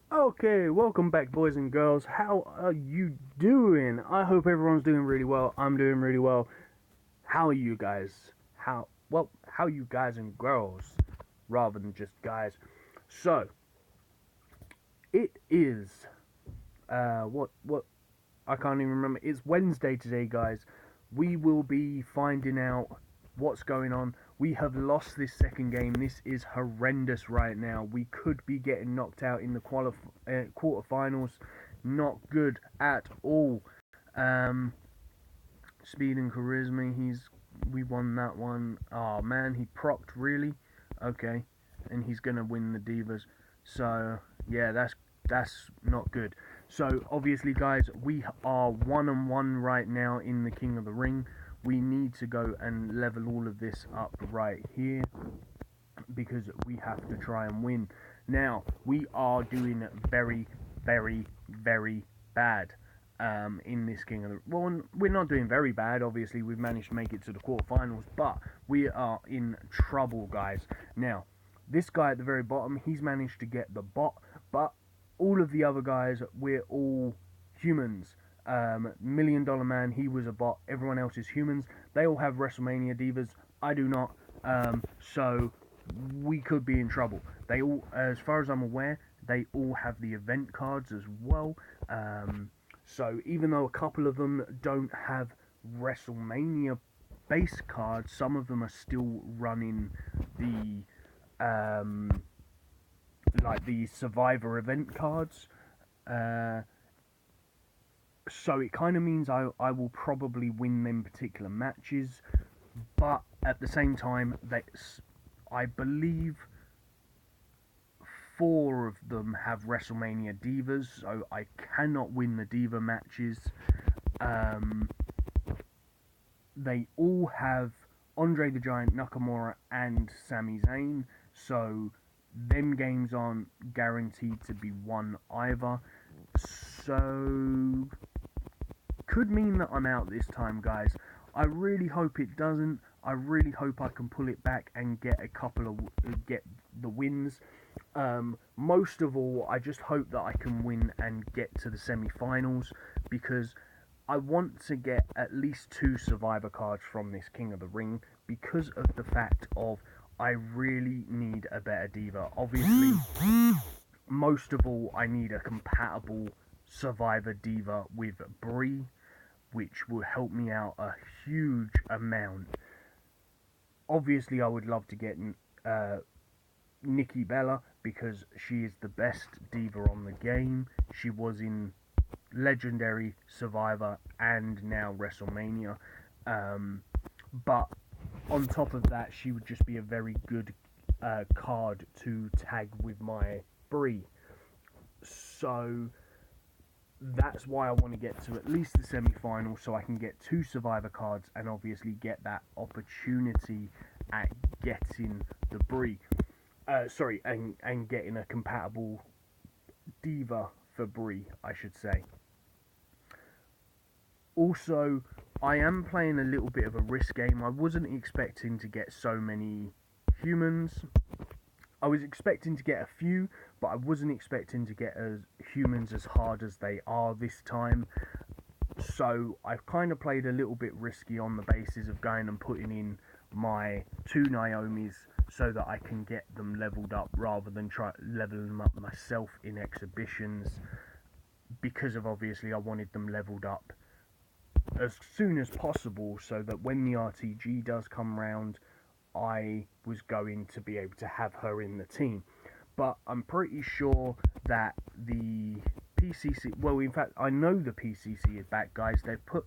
Okay, welcome back, boys and girls. How are you doing? I hope everyone's doing really well. I'm doing really well. How are you guys? How you guys and girls, rather than just guys. So, it is, what, I can't even remember. It's Wednesday today, guys. We will be finding out what's going on. We have lost this second game. This is horrendous right now. We could be getting knocked out in the quarterfinals. Not good at all. Um, Speed and charisma. We won that one. Oh man, he procced really. Okay, and he's gonna win the divas. So yeah, that's not good. So obviously, guys, we are 1-1 right now in the King of the Ring. We need to go and level all of this up right here because we have to try and win. Now we are doing very, very, very bad in this King of the. Well, we're not doing very bad. Obviously, we've managed to make it to the quarterfinals, but we are in trouble, guys. Now, this guy at the very bottom, he's managed to get the bot, but all of the other guys, we're all humans. Million Dollar Man, he was a bot. Everyone else is humans. They all have WrestleMania divas. I do not. So we could be in trouble. They all, as far as I'm aware, they all have the event cards as well. So even though a couple of them don't have WrestleMania base cards, some of them are still running the like the Survivor event cards. Uh, so it kind of means I will probably win them particular matches, but at the same time, I believe four of them have WrestleMania divas, so I cannot win the diva matches. Um, they all have Andre the Giant, Nakamura, and Sami Zayn, so them games aren't guaranteed to be won either. So could mean that I'm out this time, guys. I really hope it doesn't. I really hope I can pull it back and get get the wins. Most of all, I just hope that I can win and get to the semi-finals because I want to get at least two Survivor cards from this King of the Ring because of the fact of I really need a better diva. Obviously, most of all, I need a compatible Survivor diva with Brie, which will help me out a huge amount. Obviously, I would love to get Nikki Bella because she is the best diva on the game. She was in Legendary, Survivor, and now WrestleMania. But on top of that, she would just be a very good card to tag with my Brie. So that's why I want to get to at least the semi-final so I can get two Survivor cards and obviously get that opportunity at getting the Brie. And getting a compatible diva for Brie, I should say. Also, I am playing a little bit of a risk game. I wasn't expecting to get so many humans. I was expecting to get a few, but I wasn't expecting to get humans as hard as they are this time. So I've kind of played a little bit risky on the basis of going and putting in my two Naomis so that I can get them leveled up rather than try leveling them up myself in exhibitions because of obviously I wanted them leveled up as soon as possible so that when the RTG does come round I was going to be able to have her in the team. But I'm pretty sure that the PCC, well, in fact, I know the PCC is back, guys. They've put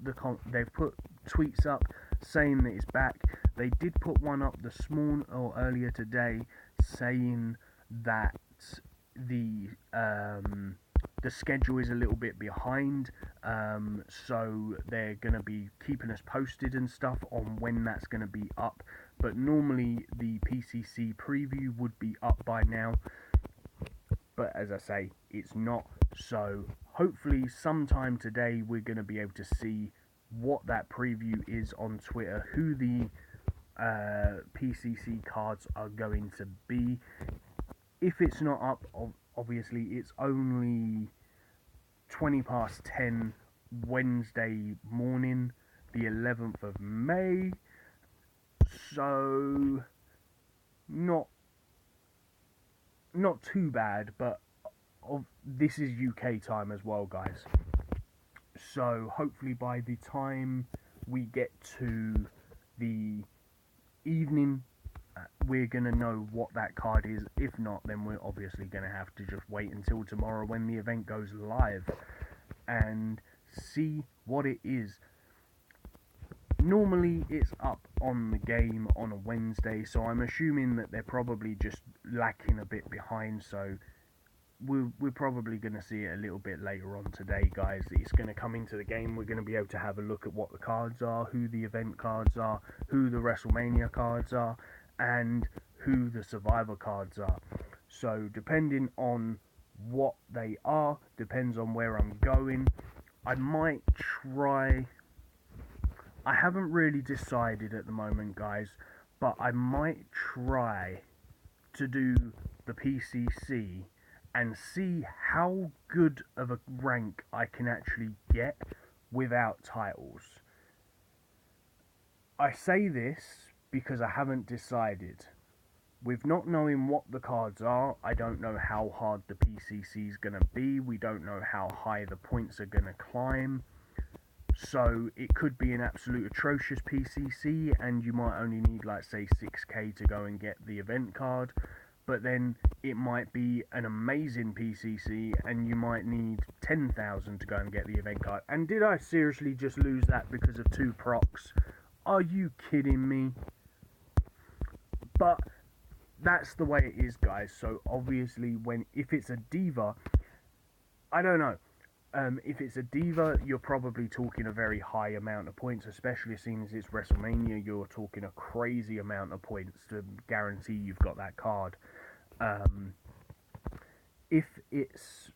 tweets up saying that it's back. They did put one up this morning or earlier today saying that the the schedule is a little bit behind, so they're going to be keeping us posted and stuff on when that's going to be up. But normally the PCC preview would be up by now, but as I say, it's not. So hopefully sometime today we're going to be able to see what that preview is on Twitter, who the PCC cards are going to be. If it's not up, obviously it's only 20 past 10 Wednesday morning, the 11th of May. So not too bad, but this is UK time as well, guys. So hopefully by the time we get to the evening, we're going to know what that card is. If not, then we're obviously going to have to just wait until tomorrow when the event goes live and see what it is. Normally it's up on the game on a Wednesday, so I'm assuming that they're probably just lacking a bit behind, so we're probably going to see it a little bit later on today, guys. It's going to come into the game. We're going to be able to have a look at what the cards are, who the event cards are, who the WrestleMania cards are, and who the Survivor cards are. So depending on what they are, depends on where I'm going. I might try... I haven't really decided at the moment, guys, but I might try to do the PCC and see how good of a rank I can actually get without titles. I say this because I haven't decided. With not knowing what the cards are, I don't know how hard the PCC is going to be. We don't know how high the points are going to climb. So it could be an absolute atrocious PCC and you might only need, like, say 6k to go and get the event card. But then it might be an amazing PCC and you might need 10,000 to go and get the event card. And did I seriously just lose that because of 2 procs? Are you kidding me? But that's the way it is, guys. So obviously if it's a Diva, I don't know. If it's a Diva, you're probably talking a very high amount of points, especially seeing as it's WrestleMania. You're talking a crazy amount of points to guarantee you've got that card. If it's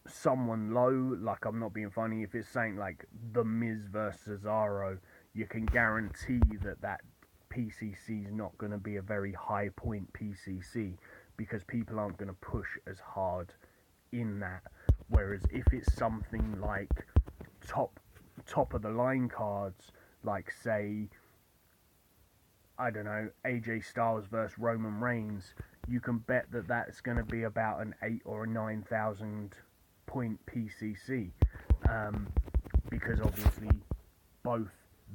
someone low, like, I'm not being funny, if it's saying like The Miz versus Cesaro, you can guarantee that PCC is not going to be a very high point PCC because people aren't going to push as hard in that. Whereas if it's something like top of the line cards, like say, I don't know, AJ Styles versus Roman Reigns, you can bet that that's going to be about an 8 or a 9,000 point PCC, because obviously both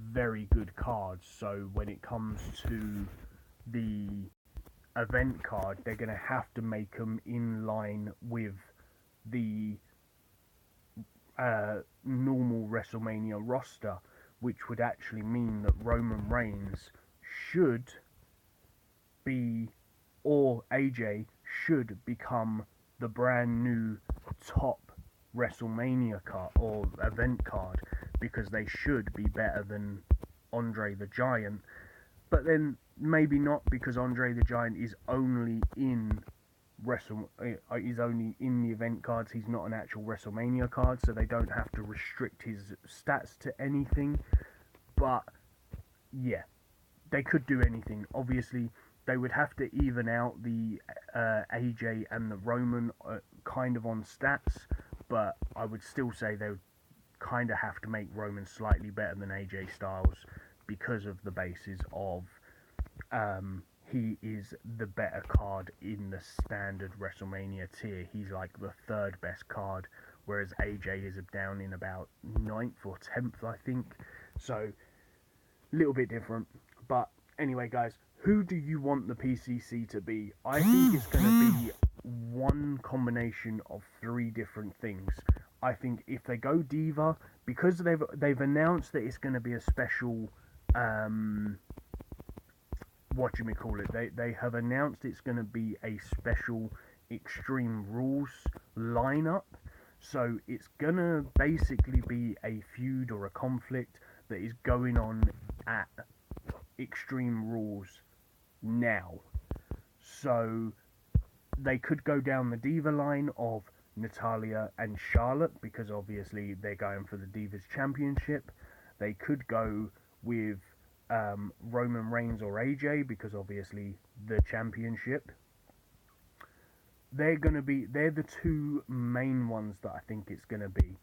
very good cards. So when it comes to the event card, they're going to have to make them in line with the normal WrestleMania roster, which would actually mean that Roman Reigns should be, or AJ should become, the brand new top WrestleMania card or event card, because they should be better than Andre the Giant. But then maybe not, because Andre the Giant is only in he's only in the event cards. He's not an actual WrestleMania card, so they don't have to restrict his stats to anything. But yeah, they could do anything. Obviously, they would have to even out the AJ and the Roman kind of on stats, but I would still say they would kind of have to make Roman slightly better than AJ Styles because of the basis of he is the better card in the standard WrestleMania tier. He's like the 3rd best card, whereas AJ is down in about 9th or 10th, I think. So, a little bit different. But anyway, guys, who do you want the PCC to be? I think it's going to be one combination of 3 different things. I think if they go Diva, because they've announced that it's going to be a special... They have announced it's going to be a special Extreme Rules lineup. So it's going to basically be a feud or a conflict that is going on at Extreme Rules now. So they could go down the Diva line of Natalya and Charlotte, because obviously they're going for the Divas Championship. They could go with Roman Reigns or AJ, because obviously the championship. they're the two main ones that I think it's gonna be.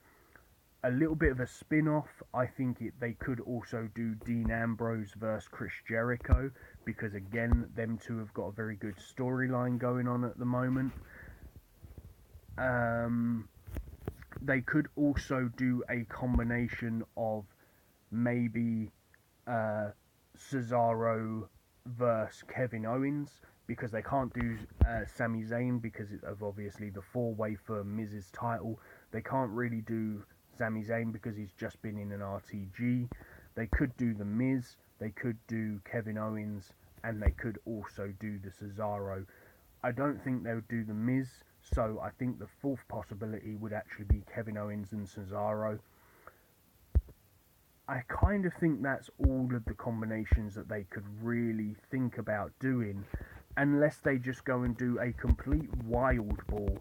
A little bit of a spin-off. I think they could also do Dean Ambrose versus Chris Jericho, because again, them two have got a very good storyline going on at the moment. They could also do a combination of maybe Cesaro versus Kevin Owens, because they can't do Sami Zayn because of obviously the four-way for Miz's title. They can't really do Sami Zayn because he's just been in an RTG. They could do the Miz, they could do Kevin Owens, and they could also do the Cesaro. I don't think they would do the Miz, so I think the fourth possibility would actually be Kevin Owens and Cesaro. I kind of think that's all of the combinations that they could really think about doing, unless they just go and do a complete wild ball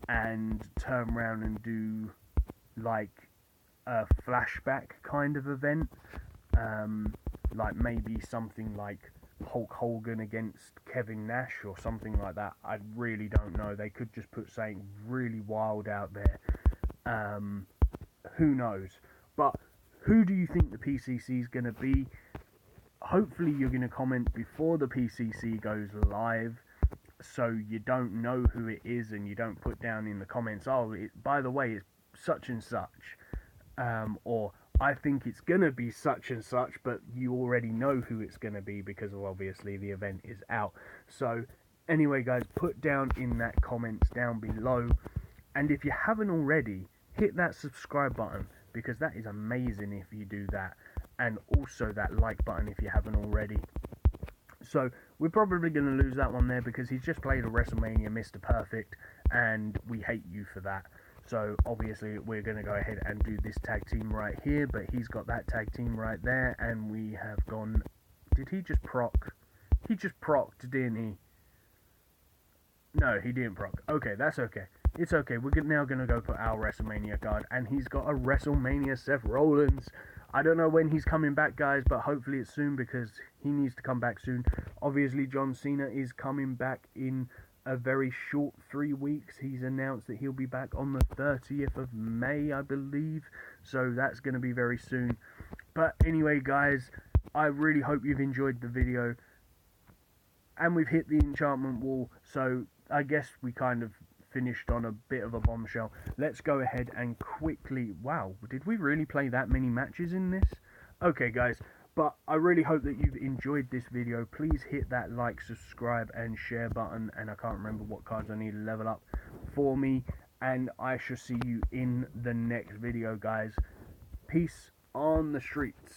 and turn around and do like a flashback kind of event, like maybe something like Hulk Hogan against Kevin Nash or something like that. I really don't know. They could just put something really wild out there. Who knows? But who do you think the PCC is going to be? Hopefully you're going to comment before the PCC goes live, so you don't know who it is and you don't put down in the comments, oh, by the way, it's such and such, or I think it's going to be such and such, but you already know who it's going to be because of obviously the event is out. So anyway guys, put down in that comments down below, and if you haven't already, hit that subscribe button, because that is amazing if you do that, and also that like button if you haven't already. So we're probably going to lose that one there because he's just played a WrestleMania Mr. Perfect, and we hate you for that. So obviously we're going to go ahead and do this tag team right here, but he's got that tag team right there, and we have gone... Did he just proc? He just procced, didn't he? No, he didn't proc. Okay, that's okay. It's okay. We're now going to go put our WrestleMania card, and he's got a WrestleMania Seth Rollins. I don't know when he's coming back, guys, but hopefully it's soon because he needs to come back soon. Obviously, John Cena is coming back in a very short 3 weeks. He's announced that he'll be back on the 30th of May, I believe. So that's going to be very soon. But anyway, guys, I really hope you've enjoyed the video. And we've hit the enchantment wall. So I guess we kind of finished on a bit of a bombshell. Let's go ahead and quickly... Wow, did we really play that many matches in this? Okay, guys. But I really hope that you've enjoyed this video. Please hit that like, subscribe, and share button. And I can't remember what cards I need to level up for me. And I shall see you in the next video, guys. Peace on the streets.